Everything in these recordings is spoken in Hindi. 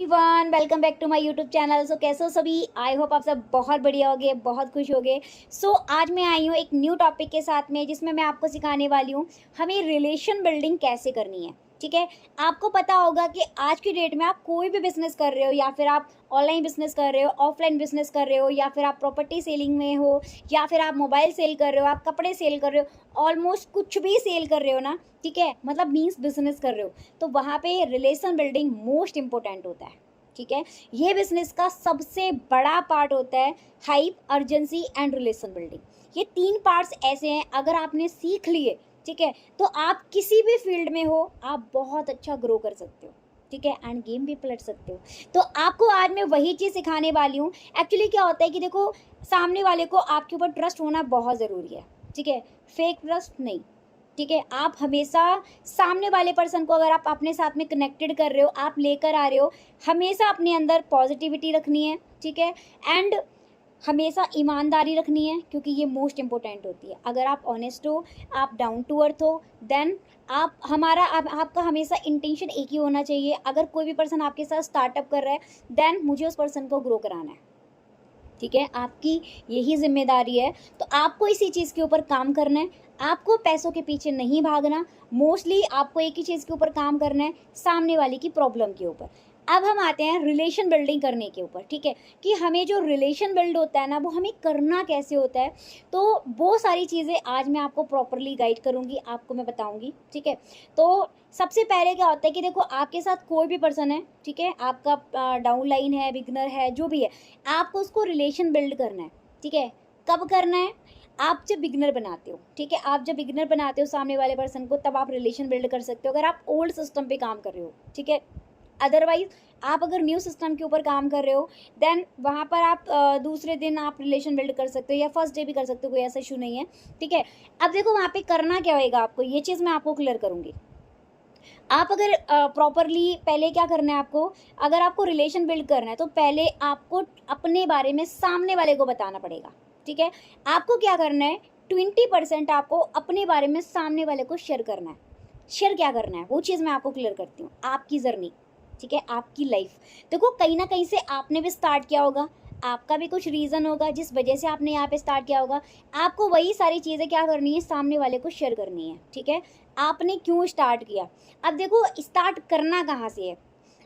Everyone, welcome back to my YouTube channel. So कैसे हो सभी? आई होप आप सब बहुत बढ़िया होगे, बहुत खुश होगे। सो आज मैं आई हूँ एक न्यू टॉपिक के साथ में, जिसमें मैं आपको सिखाने वाली हूँ हमें रिलेशन बिल्डिंग कैसे करनी है। ठीक है, आपको पता होगा कि आज की डेट में आप कोई भी बिजनेस कर रहे हो, या फिर आप ऑनलाइन बिजनेस कर रहे हो, ऑफलाइन बिजनेस कर रहे हो, या फिर आप प्रॉपर्टी सेलिंग में हो, या फिर आप मोबाइल सेल कर रहे हो, आप कपड़े सेल कर रहे हो, ऑलमोस्ट कुछ भी सेल कर रहे हो ना, ठीक है, मतलब मीन्स बिजनेस कर रहे हो, तो वहाँ पे रिलेशन बिल्डिंग मोस्ट इंपॉर्टेंट होता है। ठीक है, ये बिजनेस का सबसे बड़ा पार्ट होता है hype, urgency and relation building. ये तीन पार्ट्स ऐसे हैं, अगर आपने सीख लिए, ठीक है, तो आप किसी भी फील्ड में हो आप बहुत अच्छा ग्रो कर सकते हो। ठीक है, एंड गेम भी पलट सकते हो। तो आपको आज मैं वही चीज़ सिखाने वाली हूँ। एक्चुअली क्या होता है कि देखो, सामने वाले को आपके ऊपर ट्रस्ट होना बहुत ज़रूरी है। ठीक है, फेक ट्रस्ट नहीं। ठीक है, आप हमेशा सामने वाले पर्सन को, अगर आप अपने साथ में कनेक्टेड कर रहे हो, आप लेकर आ रहे हो, हमेशा अपने अंदर पॉजिटिविटी रखनी है। ठीक है, एंड हमेशा ईमानदारी रखनी है, क्योंकि ये मोस्ट इंपॉर्टेंट होती है। अगर आप ऑनेस्ट हो, आप डाउन टू अर्थ हो, देन आपका हमेशा इंटेंशन एक ही होना चाहिए। अगर कोई भी पर्सन आपके साथ स्टार्टअप कर रहा है, देन मुझे उस पर्सन को ग्रो कराना है। ठीक है, आपकी यही जिम्मेदारी है। तो आपको इसी चीज़ के ऊपर काम करना है। आपको पैसों के पीछे नहीं भागना। मोस्टली आपको एक ही चीज़ के ऊपर काम करना है, सामने वाले की प्रॉब्लम के ऊपर। अब हम आते हैं रिलेशन बिल्डिंग करने के ऊपर। ठीक है, कि हमें जो रिलेशन बिल्ड होता है ना, वो हमें करना कैसे होता है। तो वो सारी चीज़ें आज मैं आपको प्रॉपरली गाइड करूँगी, आपको मैं बताऊँगी। ठीक है, तो सबसे पहले क्या होता है कि देखो, आपके साथ कोई भी पर्सन है, ठीक है, आपका डाउन लाइन है, बिगनर है, जो भी है, आपको उसको रिलेशन बिल्ड करना है। ठीक है, कब करना है? आप जब बिगनर बनाते हो। ठीक है, आप जब बिगनर बनाते हो सामने वाले पर्सन को, तब आप रिलेशन बिल्ड कर सकते हो, अगर आप ओल्ड सिस्टम पे काम कर रहे हो। ठीक है, अदरवाइज आप अगर न्यू सिस्टम के ऊपर काम कर रहे हो, देन वहाँ पर आप दूसरे दिन आप रिलेशन बिल्ड कर सकते हो, या फर्स्ट डे भी कर सकते हो, कोई ऐसा इशू नहीं है। ठीक है, अब देखो वहाँ पे करना क्या होएगा आपको, ये चीज़ मैं आपको क्लियर करूँगी। आप अगर प्रॉपरली, पहले क्या करना है आपको, अगर आपको रिलेशन बिल्ड करना है, तो पहले आपको अपने बारे में सामने वाले को बताना पड़ेगा। ठीक है, आपको क्या करना है, 20% आपको अपने बारे में सामने वाले को शेयर करना है। शेयर क्या करना है, वो चीज़ मैं आपको क्लियर करती हूँ। आपकी जर्नी, ठीक है, आपकी लाइफ। देखो, कहीं ना कहीं से आपने भी स्टार्ट किया होगा, आपका भी कुछ रीज़न होगा जिस वजह से आपने यहाँ पे स्टार्ट किया होगा। आपको वही सारी चीज़ें क्या करनी है, सामने वाले को शेयर करनी है। ठीक है, आपने क्यों स्टार्ट किया। अब देखो, स्टार्ट करना कहाँ से है,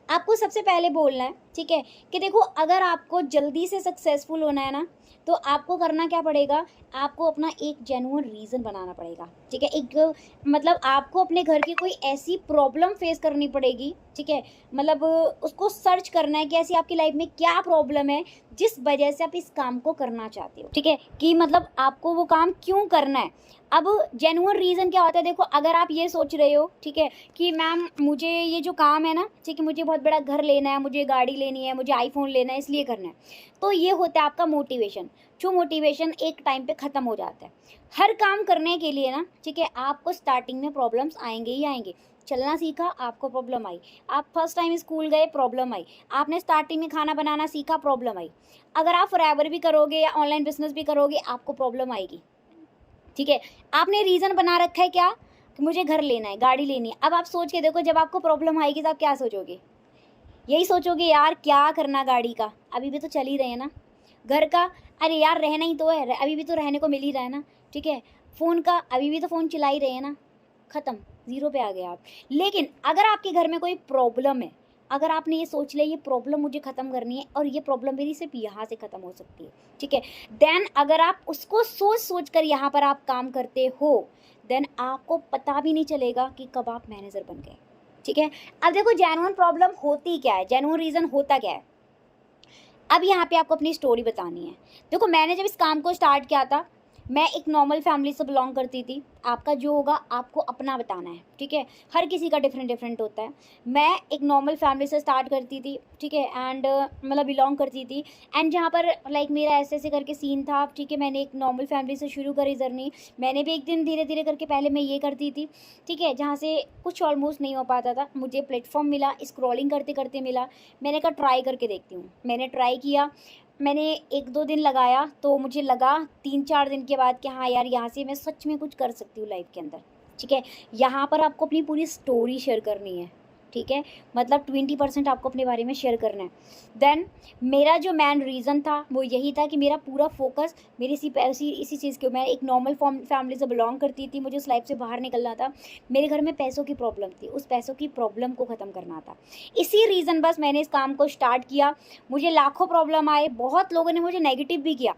आपको सबसे पहले बोलना है। ठीक है, कि देखो, अगर आपको जल्दी से सक्सेसफुल होना है ना, तो आपको करना क्या पड़ेगा, आपको अपना एक जेन्युइन रीज़न बनाना पड़ेगा। ठीक है, एक मतलब आपको अपने घर की कोई ऐसी प्रॉब्लम फेस करनी पड़ेगी। ठीक है, मतलब उसको सर्च करना है कि ऐसी आपकी लाइफ में क्या प्रॉब्लम है जिस वजह से आप इस काम को करना चाहते हो। ठीक है, कि मतलब आपको वो काम क्यों करना है। अब जेन्युइन रीज़न क्या होता है, देखो, अगर आप ये सोच रहे हो, ठीक है, कि मैम मुझे ये जो काम है ना, ठीक है, मुझे बहुत बड़ा घर लेना है, मुझे गाड़ी लेनी है, मुझे आईफोन लेना है, इसलिए करना है, तो ये होता है आपका मोटिवेशन। जो मोटिवेशन एक टाइम पे ख़त्म हो जाता है। हर काम करने के लिए ना, ठीक है, आपको स्टार्टिंग में प्रॉब्लम्स आएंगे ही आएंगे। चलना सीखा, आपको प्रॉब्लम आई। आप फर्स्ट टाइम स्कूल गए, प्रॉब्लम आई। आपने स्टार्टिंग में खाना बनाना सीखा, प्रॉब्लम आई। अगर आप फॉरएवर भी करोगे या ऑनलाइन बिजनेस भी करोगे, आपको प्रॉब्लम आएगी। ठीक है, आपने रीज़न बना रखा है क्या, कि मुझे घर लेना है, गाड़ी लेनी है। अब आप सोच के देखो, जब आपको प्रॉब्लम आएगी तो आप क्या सोचोगे, यही सोचोगे, यार क्या करना गाड़ी का, अभी भी तो चल ही रहे हैं ना। घर का, अरे यार रहना ही तो है, अभी भी तो रहने को मिल ही रहा है ना। ठीक है, फ़ोन का, अभी भी तो फ़ोन चला ही रहे हैं ना। ख़त्म, ज़ीरो पे आ गए आप। लेकिन अगर आपके घर में कोई प्रॉब्लम है, अगर आपने ये सोच लिया ये प्रॉब्लम मुझे ख़त्म करनी है, और ये प्रॉब्लम मेरी सिर्फ यहाँ से ख़त्म हो सकती है। ठीक है, देन अगर आप उसको सोच सोच कर यहाँ पर आप काम करते हो, देन आपको पता भी नहीं चलेगा कि कब आप मैनेजर बन गए। ठीक है, अब देखो, जेन्युइन प्रॉब्लम होती क्या है, जेन्युइन रीज़न होता क्या है। अब यहाँ पे आपको अपनी स्टोरी बतानी है। देखो, मैंने जब इस काम को स्टार्ट किया था, मैं एक नॉर्मल फैमिली से बिलोंग करती थी। आपका जो होगा आपको अपना बताना है। ठीक है, हर किसी का डिफरेंट डिफरेंट होता है। मैं एक नॉर्मल फैमिली से स्टार्ट करती थी। ठीक है, एंड मतलब बिलोंग करती थी। एंड जहाँ पर लाइक मेरा ऐसे ऐसे करके सीन था। ठीक है, मैंने एक नॉर्मल फैमिली से शुरू करी जर्नी। मैंने भी एक दिन धीरे धीरे करके, पहले मैं ये करती थी, ठीक है, जहाँ से कुछ ऑलमोस्ट नहीं हो पाता था, मुझे प्लेटफॉर्म मिला, स्क्रॉलिंग करते करते मिला। मैंने कहा ट्राई करके देखती हूँ। मैंने ट्राई किया, मैंने 1-2 दिन लगाया, तो मुझे लगा 3-4 दिन के बाद कि हाँ यार, यहाँ से मैं सच में कुछ कर सकती हूँ लाइफ के अंदर। ठीक है, यहाँ पर आपको अपनी पूरी स्टोरी शेयर करनी है। ठीक है, मतलब 20% आपको अपने बारे में शेयर करना है। देन मेरा जो मेन रीज़न था वो यही था कि मेरा पूरा फोकस मेरी इसी चीज़ के, मैं एक नॉर्मल फैमिली से बिलोंग करती थी, मुझे उस लाइफ से बाहर निकलना था। मेरे घर में पैसों की प्रॉब्लम थी, उस पैसों की प्रॉब्लम को ख़त्म करना था। इसी रीज़न बस मैंने इस काम को स्टार्ट किया। मुझे लाखों प्रॉब्लम आए, बहुत लोगों ने मुझे नेगेटिव भी किया,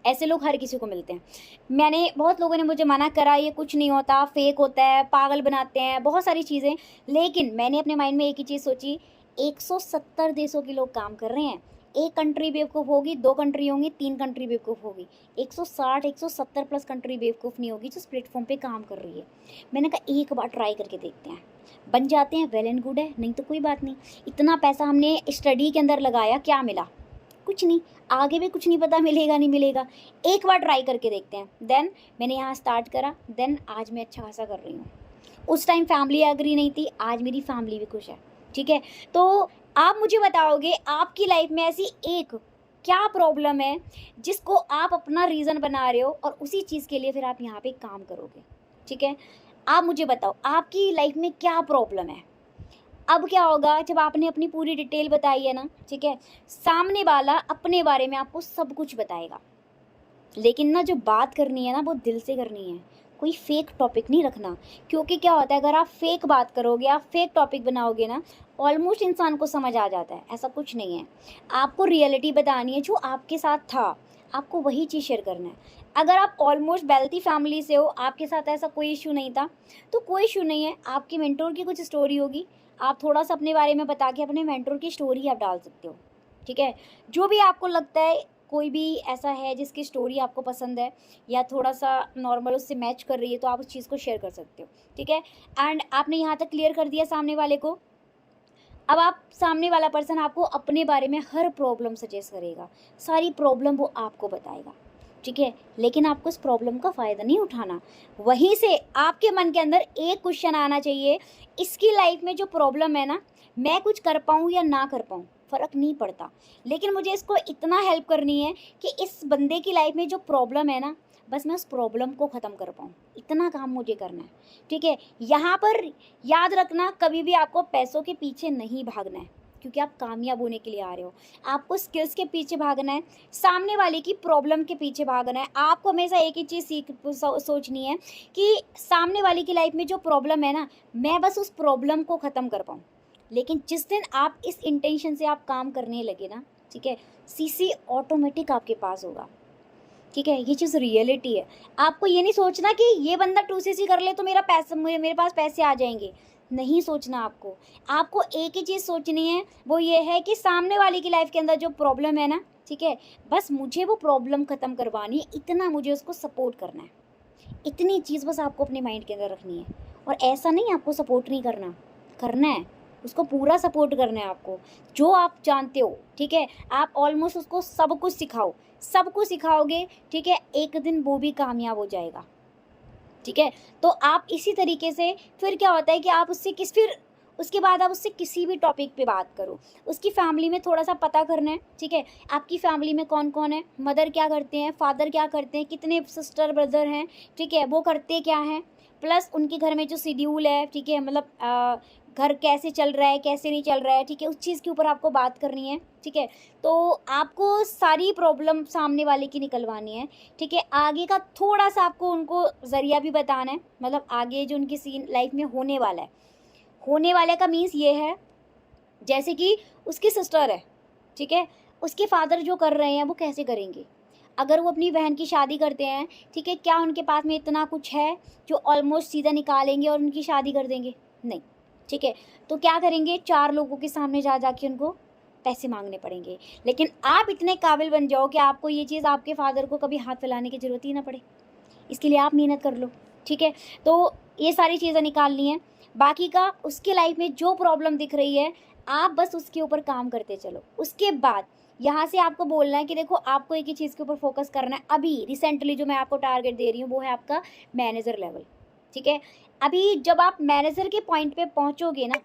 ऐसे लोग हर किसी को मिलते हैं। बहुत लोगों ने मुझे मना करा, ये कुछ नहीं होता, फेक होता है, पागल बनाते हैं, बहुत सारी चीज़ें। लेकिन मैंने अपने माइंड में एक ही चीज़ सोची, 170 देशों के लोग काम कर रहे हैं, एक कंट्री बेवकूफ़ होगी, 2 कंट्री होंगी, 3 कंट्री बेवकूफ़ होगी, 160 170 प्लस कंट्री बेवकूफ़ नहीं होगी जो इस प्लेटफॉर्म पे काम कर रही है। मैंने कहा एक बार ट्राई करके देखते हैं, बन जाते हैं वेल एंड गुड है, नहीं तो कोई बात नहीं। इतना पैसा हमने स्टडी के अंदर लगाया, क्या मिला? कुछ नहीं, आगे भी कुछ नहीं पता मिलेगा नहीं मिलेगा, एक बार ट्राई करके देखते हैं। देन मैंने यहाँ स्टार्ट करा, देन आज मैं अच्छा खासा कर रही हूँ। उस टाइम फैमिली एग्री नहीं थी, आज मेरी फैमिली भी खुश है, ठीक है। तो आप मुझे बताओगे आपकी लाइफ में ऐसी एक क्या प्रॉब्लम है जिसको आप अपना रीज़न बना रहे हो और उसी चीज़ के लिए फिर आप यहाँ पे काम करोगे, ठीक है। आप मुझे बताओ आपकी लाइफ में क्या प्रॉब्लम है। अब क्या होगा जब आपने अपनी पूरी डिटेल बताई है ना, ठीक है, सामने वाला अपने बारे में आपको सब कुछ बताएगा। लेकिन ना जो बात करनी है ना वो दिल से करनी है, कोई फेक टॉपिक नहीं रखना। क्योंकि क्या होता है अगर आप फेक बात करोगे, आप फेक टॉपिक बनाओगे ना, ऑलमोस्ट इंसान को समझ आ जाता है, ऐसा कुछ नहीं है। आपको रियलिटी बतानी है, जो आपके साथ था आपको वही चीज़ शेयर करना है। अगर आप ऑलमोस्ट वेल्थी फैमिली से हो, आपके साथ ऐसा कोई इशू नहीं था, तो कोई इशू नहीं है, आपके मेंटोर की कुछ स्टोरी होगी, आप थोड़ा सा अपने बारे में बता के अपने मेंटोर की स्टोरी आप डाल सकते हो, ठीक है। जो भी आपको लगता है, कोई भी ऐसा है जिसकी स्टोरी आपको पसंद है या थोड़ा सा नॉर्मल उससे मैच कर रही है, तो आप उस चीज़ को शेयर कर सकते हो, ठीक है। एंड आपने यहाँ तक क्लियर कर दिया सामने वाले को। अब आप सामने वाला पर्सन आपको अपने बारे में हर प्रॉब्लम सजेस्ट करेगा, सारी प्रॉब्लम वो आपको बताएगा, ठीक है। लेकिन आपको इस प्रॉब्लम का फ़ायदा नहीं उठाना। वहीं से आपके मन के अंदर एक क्वेश्चन आना चाहिए, इसकी लाइफ में जो प्रॉब्लम है ना, मैं कुछ कर पाऊँ या ना कर पाऊँ फ़र्क नहीं पड़ता, लेकिन मुझे इसको इतना हेल्प करनी है कि इस बंदे की लाइफ में जो प्रॉब्लम है ना, बस मैं उस प्रॉब्लम को ख़त्म कर पाऊँ, इतना काम मुझे करना है, ठीक है। यहाँ पर याद रखना, कभी भी आपको पैसों के पीछे नहीं भागना है, क्योंकि आप कामयाब होने के लिए आ रहे हो। आपको स्किल्स के पीछे भागना है, सामने वाले की प्रॉब्लम के पीछे भागना है। आपको हमेशा एक ही चीज़ सोचनी है कि सामने वाले की लाइफ में जो प्रॉब्लम है ना, मैं बस उस प्रॉब्लम को ख़त्म कर पाऊँ। लेकिन जिस दिन आप इस इंटेंशन से आप काम करने लगे ना, ठीक है, सीसी ऑटोमेटिक आपके पास होगा, ठीक है। ये चीज़ रियलिटी है। आपको ये नहीं सोचना कि ये बंदा 2cc कर ले तो मेरे पास पैसे आ जाएंगे, नहीं सोचना। आपको एक ही चीज़ सोचनी है, वो ये है कि सामने वाले की लाइफ के अंदर जो प्रॉब्लम है ना, ठीक है, बस मुझे वो प्रॉब्लम ख़त्म करवानी है, इतना मुझे उसको सपोर्ट करना है। इतनी चीज़ बस आपको अपने माइंड के अंदर रखनी है। और ऐसा नहीं आपको सपोर्ट नहीं करना, करना है, उसको पूरा सपोर्ट करना है आपको, जो आप जानते हो, ठीक है। आप ऑलमोस्ट उसको सब कुछ सिखाओ, सब कुछ सिखाओगे, ठीक है, एक दिन वो भी कामयाब हो जाएगा, ठीक है। तो आप इसी तरीके से फिर क्या होता है कि आप फिर उसके बाद आप उससे किसी भी टॉपिक पे बात करो। उसकी फैमिली में थोड़ा सा पता करना है, ठीक है। आपकी फैमिली में कौन कौन है, मदर क्या करते हैं, फादर क्या करते हैं, कितने सिस्टर ब्रदर हैं, ठीक है, वो करते क्या हैं, प्लस उनके घर में जो शेड्यूल है, ठीक है, मतलब घर कैसे चल रहा है, कैसे नहीं चल रहा है, ठीक है, उस चीज़ के ऊपर आपको बात करनी है, ठीक है। तो आपको सारी प्रॉब्लम सामने वाले की निकलवानी है, ठीक है। आगे का थोड़ा सा आपको उनको ज़रिया भी बताना है, मतलब आगे जो उनकी सीन लाइफ में होने वाला है, होने वाले का मीन्स ये है, जैसे कि उसकी सिस्टर है, ठीक है, उसके फादर जो कर रहे हैं वो कैसे करेंगे। अगर वो अपनी बहन की शादी करते हैं, ठीक है, क्या उनके पास में इतना कुछ है जो ऑलमोस्ट सीधा निकालेंगे और उनकी शादी कर देंगे, नहीं, ठीक है। तो क्या करेंगे, 4 लोगों के सामने जा के उनको पैसे मांगने पड़ेंगे। लेकिन आप इतने काबिल बन जाओ कि आपको ये चीज़ आपके फादर को कभी हाथ फैलाने की ज़रूरत ही ना पड़े, इसके लिए आप मेहनत कर लो, ठीक है। तो ये सारी चीज़ें निकालनी है। बाकी का उसके लाइफ में जो प्रॉब्लम दिख रही है, आप बस उसके ऊपर काम करते चलो। उसके बाद यहाँ से आपको बोलना है कि देखो आपको एक ही चीज़ के ऊपर फोकस करना है। अभी रिसेंटली जो मैं आपको टारगेट दे रही हूँ वो है आपका मैनेजर लेवल, ठीक है। अभी जब आप मैनेजर के पॉइंट पे पहुँचोगे ना,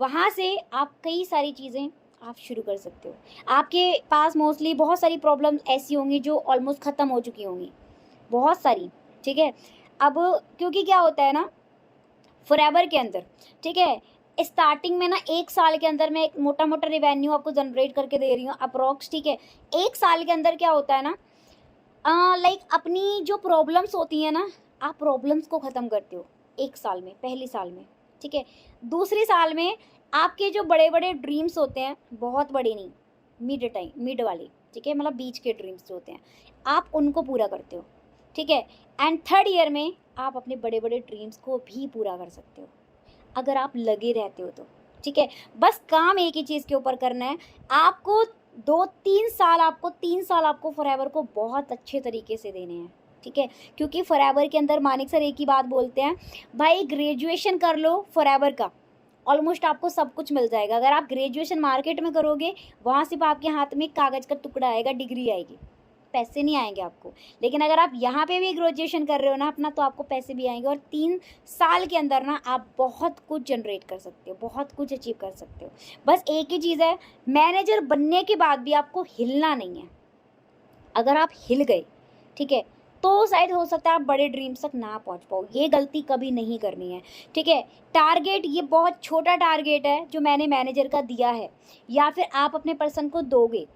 वहाँ से आप कई सारी चीज़ें आप शुरू कर सकते हो। आपके पास मोस्टली बहुत सारी प्रॉब्लम ऐसी होंगी जो ऑलमोस्ट ख़त्म हो चुकी होंगी, बहुत सारी, ठीक है। अब क्योंकि क्या होता है ना, फॉरएवर के अंदर, ठीक है, स्टार्टिंग में ना 1 साल के अंदर मैं एक मोटा मोटा रिवेन्यू आपको जनरेट करके दे रही हूँ अप्रॉक्स, ठीक है। 1 साल के अंदर क्या होता है ना, लाइक अपनी जो प्रॉब्लम्स होती हैं ना, आप प्रॉब्लम्स को ख़त्म करते हो 1 साल में, पहली साल में, ठीक है। दूसरी साल में आपके जो बड़े बड़े ड्रीम्स होते हैं, बहुत बड़े नहीं, मिड वाले, ठीक है, मतलब बीच के ड्रीम्स जो होते हैं, आप उनको पूरा करते हो, ठीक है। एंड थर्ड ईयर में आप अपने बड़े बड़े ड्रीम्स को भी पूरा कर सकते हो, अगर आप लगे रहते हो तो, ठीक है। बस काम एक ही चीज़ के ऊपर करना है आपको। 2-3 साल आपको, 3 साल आपको फॉरएवर को बहुत अच्छे तरीके से देने हैं, ठीक है। क्योंकि फॉरएवर के अंदर मानिक सर एक ही बात बोलते हैं, भाई ग्रेजुएशन कर लो फॉरएवर का, ऑलमोस्ट आपको सब कुछ मिल जाएगा। अगर आप ग्रेजुएशन मार्केट में करोगे, वहाँ सिर्फ आपके हाथ में कागज़ का टुकड़ा आएगा, डिग्री आएगी, पैसे नहीं आएंगे आपको। लेकिन अगर आप यहाँ पे भी ग्रेजुएशन कर रहे हो ना अपना, तो आपको पैसे भी आएंगे, और 3 साल के अंदर ना आप बहुत कुछ जनरेट कर सकते हो, बहुत कुछ अचीव कर सकते हो। बस एक ही चीज़ है, मैनेजर बनने के बाद भी आपको हिलना नहीं है। अगर आप हिल गए, ठीक है, तो शायद हो सकता है आप बड़े ड्रीम्स तक ना पहुंच पाओ। ये गलती कभी नहीं करनी है, ठीक है। टारगेट ये बहुत छोटा टारगेट है जो मैंने मैनेजर का दिया है, या फिर आप अपने पर्सन को दोगे,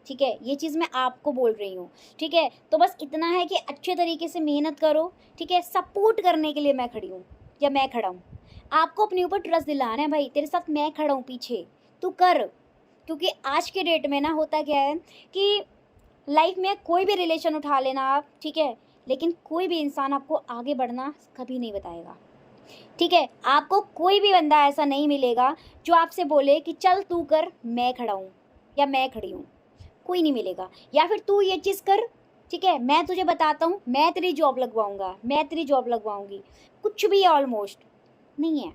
ठीक है। ये चीज़ मैं आपको बोल रही हूँ, ठीक है। तो बस इतना है कि अच्छे तरीके से मेहनत करो, ठीक है। सपोर्ट करने के लिए मैं खड़ी हूँ, या मैं खड़ा हूँ। आपको अपने ऊपर ट्रस्ट दिलाना है, भाई तेरे साथ मैं खड़ा हूँ पीछे, तू कर। क्योंकि आज के डेट में ना होता क्या है कि लाइफ में कोई भी रिलेशन उठा लेना आप, ठीक है, लेकिन कोई भी इंसान आपको आगे बढ़ना कभी नहीं बताएगा, ठीक है। आपको कोई भी बंदा ऐसा नहीं मिलेगा जो आपसे बोले कि चल तू कर, मैं खड़ा हूँ या मैं खड़ी हूँ, कोई नहीं मिलेगा। या फिर तू ये चीज़ कर, ठीक है, मैं तुझे बताता हूँ, मैं तेरी जॉब लगवाऊंगा, मैं तेरी जॉब लगवाऊंगी, कुछ भी ऑलमोस्ट नहीं है।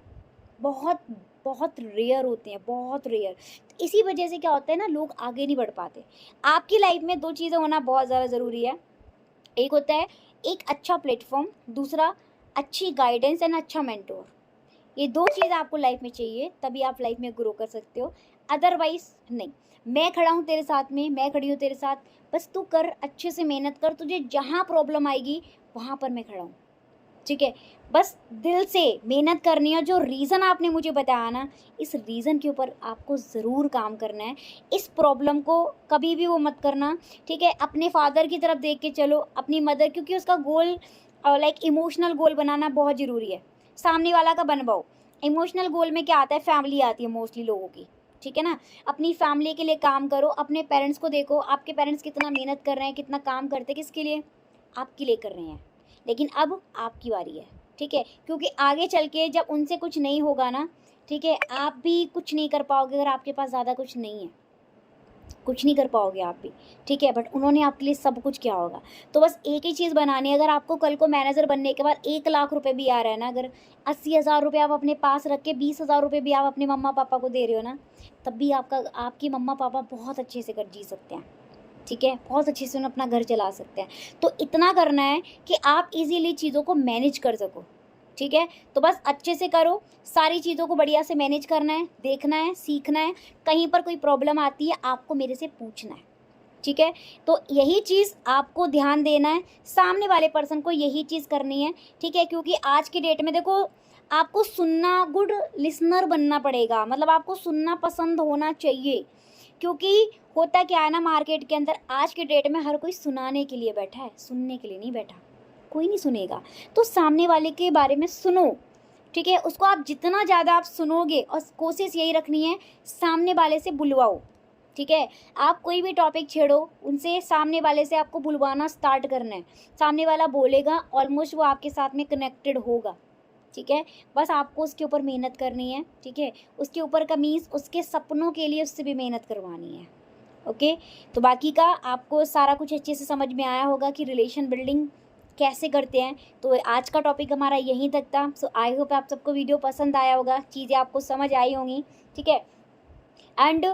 बहुत बहुत रेयर होते हैं, बहुत रेयर। तो इसी वजह से क्या होता है ना, लोग आगे नहीं बढ़ पाते। आपकी लाइफ में 2 चीज़ें होना बहुत ज़्यादा ज़रूरी है। एक होता है एक अच्छा प्लेटफॉर्म, दूसरा अच्छी गाइडेंस एंड अच्छा मेंटोर। ये 2 चीज़ आपको लाइफ में चाहिए, तभी आप लाइफ में ग्रो कर सकते हो, अदरवाइज नहीं। मैं खड़ा हूँ तेरे साथ में, मैं खड़ी हूँ तेरे साथ, बस तू कर, अच्छे से मेहनत कर, तुझे जहाँ प्रॉब्लम आएगी वहाँ पर मैं खड़ा हूँ, ठीक है। बस दिल से मेहनत करनी है। जो रीज़न आपने मुझे बताया ना, इस रीज़न के ऊपर आपको ज़रूर काम करना है। इस प्रॉब्लम को कभी भी वो मत करना, ठीक है। अपने फादर की तरफ देख के चलो, अपनी मदर, क्योंकि उसका गोल लाइक इमोशनल गोल बनाना बहुत ज़रूरी है। सामने वाला का बनवाओ। इमोशनल गोल में क्या आता है, फैमिली आती है मोस्टली लोगों की, ठीक है ना। अपनी फैमिली के लिए काम करो। अपने पेरेंट्स को देखो, आपके पेरेंट्स कितना मेहनत कर रहे हैं, कितना काम करते हैं, किसके लिए, आपके लिए कर रहे हैं। लेकिन अब आपकी बारी है, ठीक है। क्योंकि आगे चल के जब उनसे कुछ नहीं होगा ना, ठीक है, आप भी कुछ नहीं कर पाओगे। अगर आपके पास ज़्यादा कुछ नहीं है, कुछ नहीं कर पाओगे आप भी, ठीक है। बट उन्होंने आपके लिए सब कुछ किया होगा। तो बस एक ही चीज़ बनानी है। अगर आपको कल को मैनेजर बनने के बाद 1 लाख रुपए भी आ रहा है ना, अगर 80,000 रुपये आप अपने पास रख के 20,000 रुपये भी आप अपने मम्मा पापा को दे रहे हो ना, तब भी आपकी मम्मा पापा बहुत अच्छे से जी सकते हैं, ठीक है। बहुत अच्छे से अपना घर चला सकते हैं। तो इतना करना है कि आप इजीली चीज़ों को मैनेज कर सको, ठीक है। तो बस अच्छे से करो, सारी चीज़ों को बढ़िया से मैनेज करना है, देखना है, सीखना है। कहीं पर कोई प्रॉब्लम आती है, आपको मेरे से पूछना है, ठीक है। तो यही चीज़ आपको ध्यान देना है, सामने वाले पर्सन को यही चीज़ करनी है, ठीक है। क्योंकि आज की डेट में देखो, आपको सुनना, गुड लिसनर बनना पड़ेगा, मतलब आपको सुनना पसंद होना चाहिए। क्योंकि होता क्या है ना, मार्केट के अंदर आज के डेट में हर कोई सुनाने के लिए बैठा है, सुनने के लिए नहीं बैठा। कोई नहीं सुनेगा। तो सामने वाले के बारे में सुनो, ठीक है। उसको आप जितना ज़्यादा आप सुनोगे, और कोशिश यही रखनी है सामने वाले से बुलवाओ, ठीक है। आप कोई भी टॉपिक छेड़ो, उनसे सामने वाले से आपको बुलवाना स्टार्ट करना है। सामने वाला बोलेगा, ऑलमोस्ट वो आपके साथ में कनेक्टेड होगा, ठीक है। बस आपको उसके ऊपर मेहनत करनी है, ठीक है। उसके ऊपर का मीन्स उसके सपनों के लिए उससे भी मेहनत करवानी है, ओके। तो बाकी का आपको सारा कुछ अच्छे से समझ में आया होगा कि रिलेशन बिल्डिंग कैसे करते हैं। तो आज का टॉपिक हमारा यहीं तक था। सो आई होप आप सबको वीडियो पसंद आया होगा, चीज़ें आपको समझ आई होंगी, ठीक है। एंड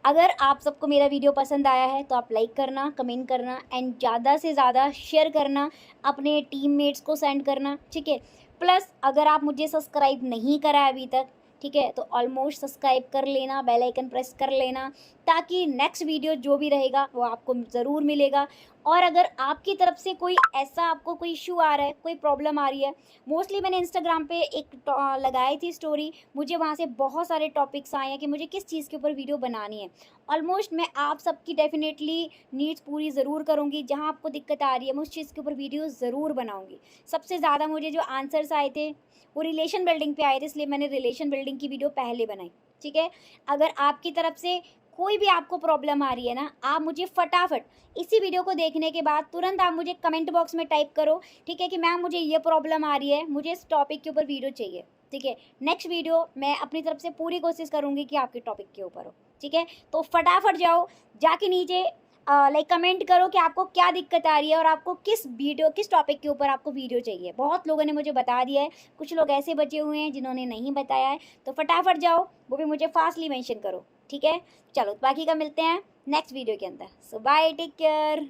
अगर आप सबको मेरा वीडियो पसंद आया है तो आप लाइक करना, कमेंट करना, एंड ज़्यादा से ज़्यादा शेयर करना, अपने टीममेट्स को सेंड करना, ठीक है। प्लस अगर आप मुझे सब्सक्राइब नहीं करा है अभी तक, ठीक है, तो ऑलमोस्ट सब्सक्राइब कर लेना, बेल आइकन प्रेस कर लेना, ताकि नेक्स्ट वीडियो जो भी रहेगा वो आपको ज़रूर मिलेगा। और अगर आपकी तरफ से कोई ऐसा आपको कोई इशू आ रहा है, कोई प्रॉब्लम आ रही है, मोस्टली मैंने इंस्टाग्राम पे एक लगाई थी स्टोरी, मुझे वहाँ से बहुत सारे टॉपिक्स आए हैं कि मुझे किस चीज़ के ऊपर वीडियो बनानी है। ऑलमोस्ट मैं आप सबकी डेफिनेटली नीड्स पूरी ज़रूर करूँगी। जहाँ आपको दिक्कत आ रही है मैं उस चीज़ के ऊपर वीडियो ज़रूर बनाऊँगी। सबसे ज़्यादा मुझे जो आंसर्स आए थे वो रिलेशन बिल्डिंग पे आए थे, इसलिए मैंने रिलेशन बिल्डिंग की वीडियो पहले बनाई। ठीक है, अगर आपकी तरफ से कोई भी आपको प्रॉब्लम आ रही है ना, आप मुझे फटाफट इसी वीडियो को देखने के बाद तुरंत आप मुझे कमेंट बॉक्स में टाइप करो, ठीक है, कि मैम मुझे ये प्रॉब्लम आ रही है, मुझे इस टॉपिक के ऊपर वीडियो चाहिए। ठीक है, नेक्स्ट वीडियो मैं अपनी तरफ से पूरी कोशिश करूँगी कि आपके टॉपिक के ऊपर हो। ठीक है, तो फटाफट जाओ, जाके नीचे लाइक कमेंट करो कि आपको क्या दिक्कत आ रही है और आपको किस टॉपिक के ऊपर आपको वीडियो चाहिए। बहुत लोगों ने मुझे बता दिया है, कुछ लोग ऐसे बचे हुए हैं जिन्होंने नहीं बताया है, तो फटाफट जाओ, वो भी मुझे फास्टली मेंशन करो। ठीक है, चलो बाकी का मिलते हैं नेक्स्ट वीडियो के अंदर। सो बाय, टेक केयर।